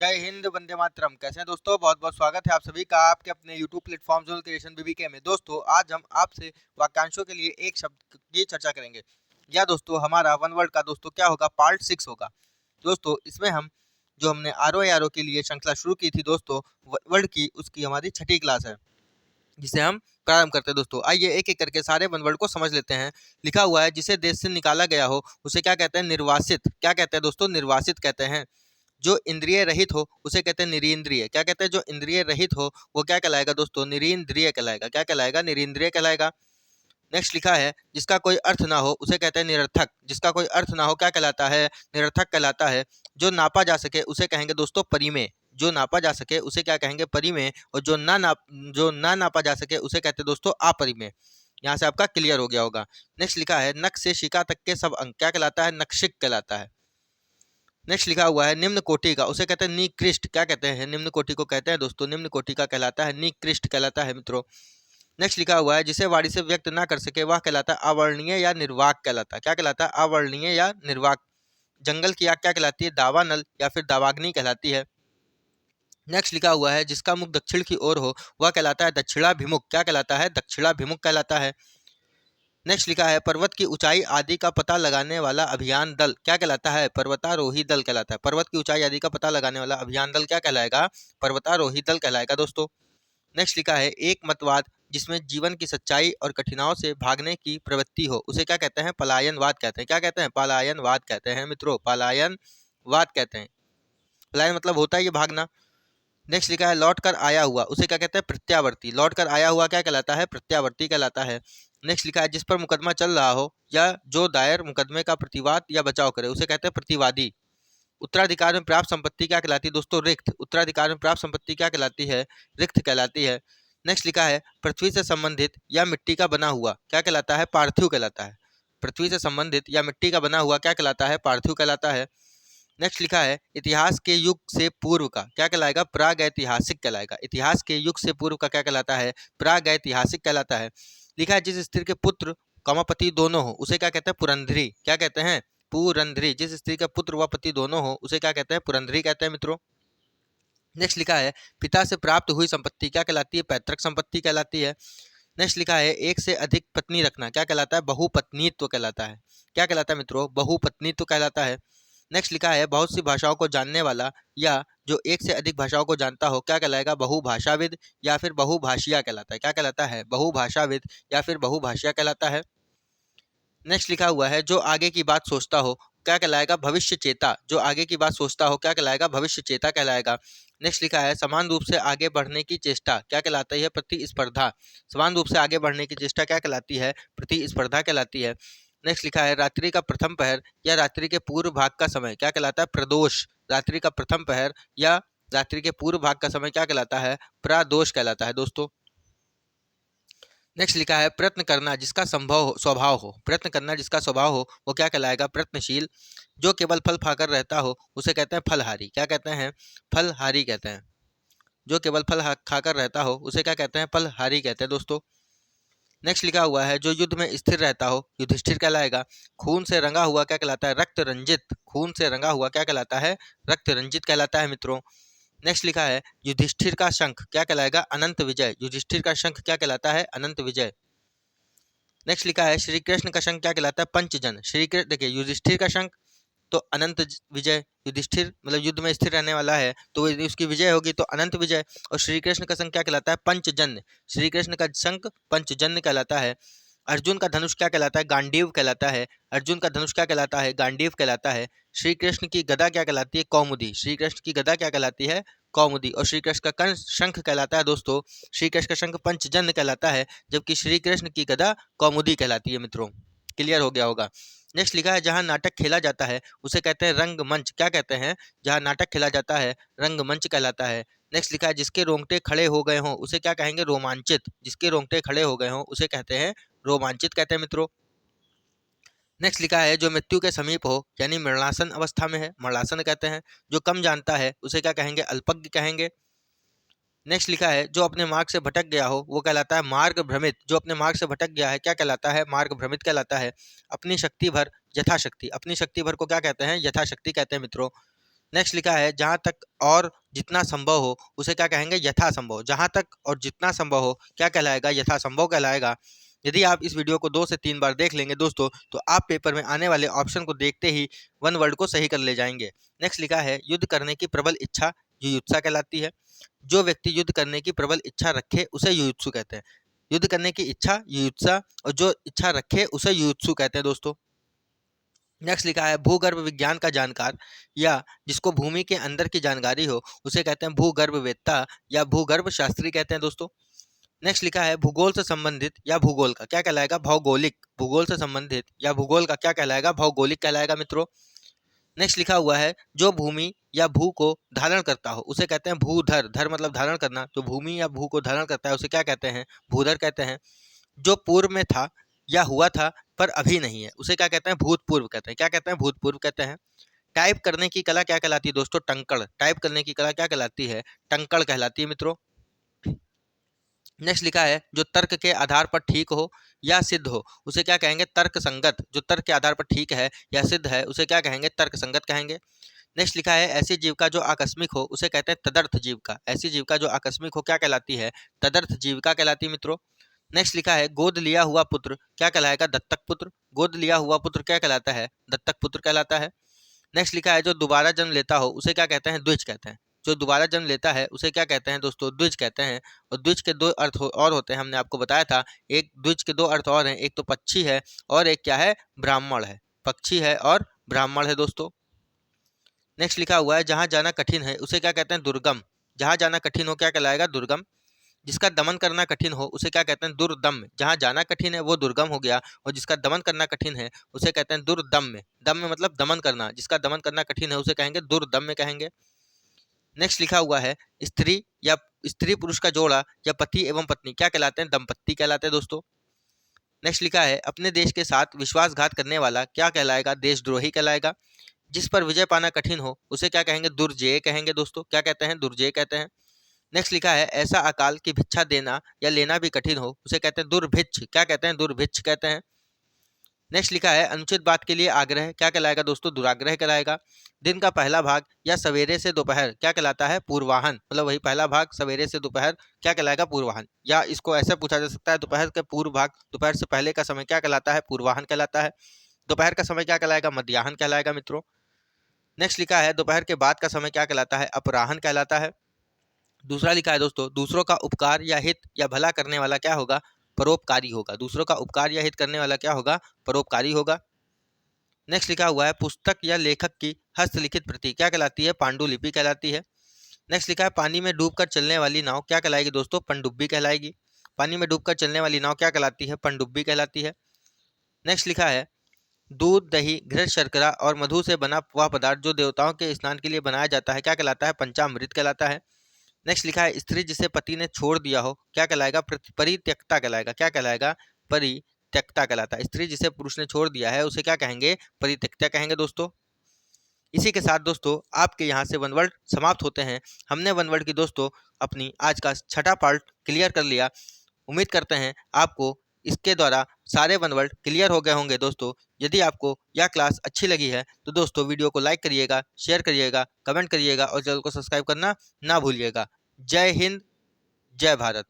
जय हिंद, वंदे मातरम। कैसे हैं दोस्तों? बहुत बहुत स्वागत है आप सभी का आपके अपने यूट्यूब प्लेटफॉर्म जोल क्रिएशन बीबीके में। दोस्तों, आज हम आपसे वाक्यांशों के लिए एक शब्द की चर्चा करेंगे। या दोस्तों, हमारा वन वर्ड का दोस्तों क्या होगा, पार्ट 6 होगा। दोस्तों, इसमें हम जो हमने R O A R O के लिए श्रृंखला शुरू की थी दोस्तों, वर्ड की, उसकी हमारी छठी क्लास है, जिसे हम प्रारंभ करते हैं। दोस्तों, आइए एक एक करके सारे वन वर्ड को समझ लेते हैं। लिखा हुआ है, जिसे देश से निकाला गया हो उसे क्या कहते हैं? निर्वासित। क्या कहते हैं दोस्तों? निर्वासित कहते हैं। जो इंद्रिय रहित हो उसे कहते हैं निरींद्रिय। क्या कहते हैं? जो इंद्रिय रहित हो वो क्या कहलाएगा दोस्तों? निरींद्रिय कहलाएगा। क्या कहलाएगा? निरींद्रिय कहलाएगा। नेक्स्ट लिखा है, जिसका कोई अर्थ ना हो उसे कहते हैं निरर्थक। जिसका कोई अर्थ ना हो क्या कहलाता है? निरर्थक कहलाता है। जो नापा जा सके उसे कहेंगे दोस्तों परिमेय। जो नापा जा सके उसे क्या कहेंगे? परिमेय। और जो ना नापा जा सके उसे कहते हैं दोस्तों अपरिमेय। यहाँ से आपका क्लियर हो गया होगा। नेक्स्ट लिखा है, नख से शिका तक के सब अंक क्या कहलाता है? नखशिक कहलाता है। नेक्स्ट लिखा हुआ है, निम्न कोटि का उसे कहते हैं निकृष्ट। क्या कहते हैं? निम्न कोटि को कहते हैं दोस्तों निम्न कोटि का कहलाता है निकृष्ट कहलाता है मित्रों। नेक्स्ट लिखा हुआ है, जिसे वाणी से व्यक्त ना कर सके वह कहलाता है अवर्णनीय या निर्वाक कहलाता है। क्या कहलाता है? अवर्णनीय या निर्वाक। जंगल की आग क्या कहलाती है? दावानल या फिर दावाग्नि कहलाती है। नेक्स्ट लिखा हुआ है, जिसका मुख दक्षिण की ओर हो वह कहलाता है दक्षिणाभिमुख। क्या कहलाता है? दक्षिणाभिमुख कहलाता है। नेक्स्ट लिखा है, पर्वत की ऊंचाई आदि का पता लगाने वाला अभियान दल क्या कहलाता है? पर्वतारोही दल कहलाता है। पर्वत की ऊंचाई आदि का पता लगाने वाला अभियान दल क्या कहलाएगा? पर्वतारोही दल कहलाएगा दोस्तों। नेक्स्ट लिखा है, एक मतवाद जिसमें जीवन की सच्चाई और कठिनाइयों से भागने की प्रवृत्ति हो उसे क्या कहते हैं? पलायनवाद कहते हैं। क्या कहते हैं? पलायनवाद कहते हैं मित्रों। पलायनवाद कहते हैं। पलायन मतलब होता है ये भागना। नेक्स्ट लिखा है, लौट कर आया हुआ उसे क्या कहते हैं? प्रत्यावर्ती। लौट कर आया हुआ क्या कहलाता है? प्रत्यावर्ती कहलाता है। नेक्स्ट लिखा है, जिस पर मुकदमा चल रहा हो या जो दायर मुकदमे का प्रतिवाद या बचाव करे उसे कहते हैं प्रतिवादी। उत्तराधिकार में प्राप्त संपत्ति क्या कहलाती है दोस्तों? रिक्त। उत्तराधिकार में प्राप्त संपत्ति क्या कहलाती है? रिक्त कहलाती है। नेक्स्ट लिखा है, पृथ्वी से संबंधित या मिट्टी का बना हुआ क्या कहलाता है? पार्थिव कहलाता है। पृथ्वी से संबंधित या मिट्टी का बना हुआ क्या कहलाता है? पार्थिव कहलाता है। नेक्स्ट लिखा है, इतिहास के युग से पूर्व का क्या कहलाएगा? प्रागैतिहासिक कहलाएगा। इतिहास के युग से पूर्व का क्या कहलाता है? प्रागैतिहासिक कहलाता है। लिखा है, जिस स्त्री के पुत्र पति दोनों हो उसे क्या कहते हैं? पुरंधरी। क्या कहते हैं? पुरंधरी। जिस स्त्री का पुत्र व पति दोनों हो उसे क्या कहते हैं? पुरंधरी कहते हैं मित्रों। नेक्स्ट लिखा है, पिता से प्राप्त हुई संपत्ति क्या कहलाती है? पैतृक संपत्ति कहलाती है। नेक्स्ट लिखा है, एक से अधिक पत्नी रखना क्या कहलाता है? बहुपत्नीत्व कहलाता है। क्या कहलाता है मित्रों? बहुपत्नीत्व कहलाता है। नेक्स्ट लिखा है, बहुत सी भाषाओं को जानने वाला या जो एक से अधिक भाषाओं को जानता हो क्या कहलाएगा? बहुभाषाविद या फिर बहुभाषिया कहलाता है। क्या कहलाता है? बहुभाषाविद या फिर बहुभाषिया कहलाता है। नेक्स्ट लिखा हुआ है, जो आगे की बात सोचता हो क्या कहलाएगा? भविष्य चेता। जो आगे की बात सोचता हो क्या कहलाएगा? भविष्य चेता कहलाएगा। नेक्स्ट लिखा है, समान रूप से आगे बढ़ने की चेष्टा क्या कहलाती है? प्रतिस्पर्धा। समान रूप से आगे बढ़ने की चेष्टा क्या कहलाती है? प्रतिस्पर्धा कहलाती है। नेक्स्ट लिखा है, रात्रि का प्रथम पहर या रात्रि के पूर्व भाग का समय क्या कहलाता है? प्रदोष। रात्रि का प्रथम पहर या रात्रि के पूर्व भाग का समय क्या कहलाता है? प्रदोष कहलाता है दोस्तों। नेक्स्ट लिखा है, प्रयत्न करना जिसका स्वभाव हो। प्रयत्न करना जिसका स्वभाव हो वो क्या कहलाएगा? प्रयत्नशील। जो केवल फल खाकर रहता हो उसे कहते हैं फलहारी। क्या कहते हैं? फलहारी कहते हैं। जो केवल खाकर रहता हो उसे क्या कहते हैं? फलहारी कहते हैं दोस्तों। नेक्स्ट लिखा हुआ है, जो युद्ध में स्थिर रहता हो युधिष्ठिर कहलाएगा। खून से रंगा हुआ क्या कहलाता है? रक्त रंजित। खून से रंगा हुआ क्या कहलाता है? रक्त रंजित कहलाता है मित्रों। नेक्स्ट लिखा है, युधिष्ठिर का शंख क्या कहलाएगा? अनंत विजय। युधिष्ठिर का शंख क्या कहलाता है? अनंत विजय। नेक्स्ट लिखा है, श्री कृष्ण का शंख क्या कहलाता है? पंचजन। श्री कृष्ण देखिए, युधिष्ठिर का शंख तो अनंत विजय। युधिष्ठिर मतलब युद्ध में स्थिर रहने वाला है तो उसकी विजय होगी तो अनंत विजय। और श्री कृष्ण का शंख क्या कहलाता है? पंचजन्य। श्री कृष्ण का शंख पंचजन्य कहलाता है। अर्जुन का धनुष क्या कहलाता है? गांडीव कहलाता है। अर्जुन का धनुष क्या कहलाता है? गांडीव कहलाता है। श्री कृष्ण की गदा क्या कहलाती है? कौमुदी। श्री कृष्ण की गदा क्या कहलाती है? कौमुदी। और श्री कृष्ण का शंख कहलाता है दोस्तों, श्री कृष्ण का शंख पंचजन्य कहलाता है, जबकि श्री कृष्ण की गदा कौमुदी कहलाती है मित्रों। क्लियर हो गया होगा। नेक्स्ट लिखा है, जहाँ नाटक खेला जाता है उसे कहते हैं रंगमंच। क्या कहते हैं? जहाँ नाटक खेला जाता है रंगमंच कहलाता है। नेक्स्ट लिखा है, जिसके रोंगटे खड़े हो गए हों उसे क्या कहेंगे? रोमांचित। जिसके रोंगटे खड़े हो गए हों उसे कहते हैं रोमांचित कहते हैं मित्रों। नेक्स्ट लिखा है, जो मृत्यु के समीप हो यानी मरणासन अवस्था में है मरणासन कहते हैं। जो कम जानता है उसे क्या कहेंगे? अल्पज्ञ कहेंगे। नेक्स्ट लिखा है, जो अपने मार्ग से भटक गया हो वो कहलाता है मार्ग भ्रमित। जो अपने मार्ग से भटक गया है क्या कहलाता है? मार्ग भ्रमित कहलाता है। अपनी शक्ति भर यथाशक्ति। अपनी शक्ति भर को क्या कहते हैं? यथाशक्ति कहते हैं मित्रों। नेक्स्ट लिखा है जहाँ तक और जितना संभव हो उसे क्या कहेंगे, यथासंभव। जहाँ तक और जितना संभव हो क्या कहलाएगा, यथासंभव कहलाएगा। यदि आप इस वीडियो को 2 से 3 बार देख लेंगे दोस्तों, तो आप पेपर में आने वाले ऑप्शन को देखते ही वन वर्ड को सही कर ले जाएंगे। नेक्स्ट लिखा है युद्ध करने की प्रबल इच्छा युयुत्सा कहलाती है। जो व्यक्ति युद्ध करने की प्रबल इच्छा रखे उसे युयुत्सु कहते हैं। युद्ध करने की इच्छा युयुत्सा, और जो इच्छा रखे उसे युयुत्सु कहते हैं दोस्तों। नेक्स्ट लिखा है भूगर्भ विज्ञान का जानकार या जिसको भूमि के अंदर की जानकारी हो उसे कहते हैं भूगर्भवेत्ता या भूगर्भ शास्त्री कहते हैं दोस्तों। नेक्स्ट लिखा है भूगोल से संबंधित या भूगोल का क्या कहलाएगा, भौगोलिक। भूगोल से संबंधित या भूगोल का क्या कहलाएगा, भौगोलिक कहलाएगा मित्रों। नेक्स्ट लिखा हुआ है जो भूमि या भू को धारण करता हो उसे कहते हैं भूधर। धर मतलब धारण करना, तो भूमि या भू को धारण करता है उसे क्या कहते हैं, भूधर कहते हैं। जो पूर्व में था या हुआ था पर अभी नहीं है उसे क्या कहते हैं, भूतपूर्व कहते हैं। क्या कहते हैं, भूतपूर्व कहते हैं। टाइप करने की कला क्या कहलाती है दोस्तों, टंकड़। टाइप करने की कला क्या कहलाती है, टंकड़ कहलाती है मित्रों। नेक्स्ट लिखा है जो तर्क के आधार पर ठीक हो या सिद्ध हो उसे क्या कहेंगे, तर्क संगत। जो तर्क के आधार पर ठीक है या सिद्ध है उसे क्या कहेंगे, तर्क संगत कहेंगे। नेक्स्ट लिखा है ऐसी जीविका जो आकस्मिक हो उसे कहते हैं तदर्थ जीविका। ऐसी जीविका जो आकस्मिक हो क्या कहलाती है, तदर्थ जीविका कहलाती है मित्रों। नेक्स्ट लिखा है गोद लिया हुआ पुत्र क्या कहलाएगा, दत्तक पुत्र। गोद लिया हुआ पुत्र क्या कहलाता है, दत्तक पुत्र कहलाता है। नेक्स्ट लिखा है जो दोबारा जन्म लेता हो उसे क्या कहते हैं, द्विज कहते हैं। जो दोबारा जन्म लेता है उसे क्या कहते हैं दोस्तों, द्विज कहते हैं। और द्विज के दो अर्थ और होते हैं, हमने आपको बताया था। एक द्विज के दो अर्थ और हैं, एक तो पक्षी है और एक क्या है, ब्राह्मण है। पक्षी है और ब्राह्मण है दोस्तों। नेक्स्ट लिखा हुआ है जहाँ जाना कठिन है उसे क्या कहते हैं, दुर्गम। जहाँ जाना कठिन हो क्या कहलाएगा, दुर्गम। जिसका दमन करना कठिन हो उसे क्या कहते हैं, दुर्दम। जहाँ जाना कठिन है वो दुर्गम हो गया, और जिसका दमन करना कठिन है उसे कहते हैं दुर्दम। दम में मतलब दमन करना, जिसका दमन करना कठिन है उसे कहेंगे दुर्दम कहेंगे। नेक्स्ट लिखा हुआ है स्त्री या स्त्री पुरुष का जोड़ा या पति एवं पत्नी क्या कहलाते हैं, दंपत्ति कहलाते हैं दोस्तों। नेक्स्ट लिखा है अपने देश के साथ विश्वासघात करने वाला क्या कहलाएगा, देशद्रोही कहलाएगा। जिस पर विजय पाना कठिन हो उसे क्या कहेंगे, दुर्जेय कहेंगे दोस्तों। क्या कहते हैं, दुर्जेय कहते हैं। नेक्स्ट लिखा है ऐसा अकाल की भिक्षा देना या लेना भी कठिन हो उसे कहते हैं दुर्भिक्ष। क्या कहते हैं, दुर्भिक्ष कहते हैं। नेक्स्ट लिखा है अनुचित बात के लिए आग्रह क्या कहलाएगा दोस्तों, दुराग्रह कहलाएगा। दिन का पहला भाग या सवेरे से दोपहर क्या कहलाता है, पूर्वाहन। मतलब वही पहला भाग सवेरे से दोपहर क्या कहलाएगा, पूर्वाहन। या इसको ऐसे पूछा जा सकता है दोपहर के पूर्व भाग, दोपहर से पहले का समय क्या कहलाता है, पूर्वाहन कहलाता है। दोपहर का समय क्या कहलाएगा, मध्याह्न कहलाएगा मित्रों। नेक्स्ट लिखा है दोपहर के बाद का समय क्या कहलाता है, अपराह्न कहलाता है। दूसरा लिखा है दोस्तों दूसरों का उपकार या हित या भला करने वाला क्या होगा, परोपकारी होगा। दूसरों का उपकार या हित करने वाला क्या होगा, परोपकारी होगा। नेक्स्ट लिखा हुआ है पुस्तक या लेखक की हस्तलिखित प्रति क्या कहलाती है, पांडुलिपि कहलाती है। नेक्स्ट लिखा है पानी में डूबकर चलने वाली नाव क्या कहलाएगी दोस्तों, पनडुब्बी कहलाएगी। पानी में डूबकर चलने वाली नाव क्या कहलाती है, पनडुब्बी कहलाती है। नेक्स्ट लिखा है दूध दही घृत शर्करा और मधु से बना वह पदार्थ जो देवताओं के स्नान के लिए बनाया जाता है क्या कहलाता है, पंचामृत कहलाता है। नेक्स्ट लिखा है स्त्री जिसे पति ने छोड़ दिया हो क्या कहलाएगा, परित्यक्ता कहलाएगा। क्या कहलाएगा, परित्यक्ता कहलाता है। स्त्री जिसे पुरुष ने छोड़ दिया है उसे क्या कहेंगे, परित्यक्ता कहेंगे दोस्तों। इसी के साथ दोस्तों आपके यहाँ से वन वर्ड समाप्त होते हैं। हमने वन वर्ड की दोस्तों अपनी आज का छठा पार्ट क्लियर कर लिया। उम्मीद करते हैं आपको इसके द्वारा सारे वन वर्ड क्लियर हो गए होंगे दोस्तों। यदि आपको यह क्लास अच्छी लगी है तो दोस्तों वीडियो को लाइक करिएगा, शेयर करिएगा, कमेंट करिएगा और चैनल को सब्सक्राइब करना ना भूलिएगा। जय हिंद, जय भारत।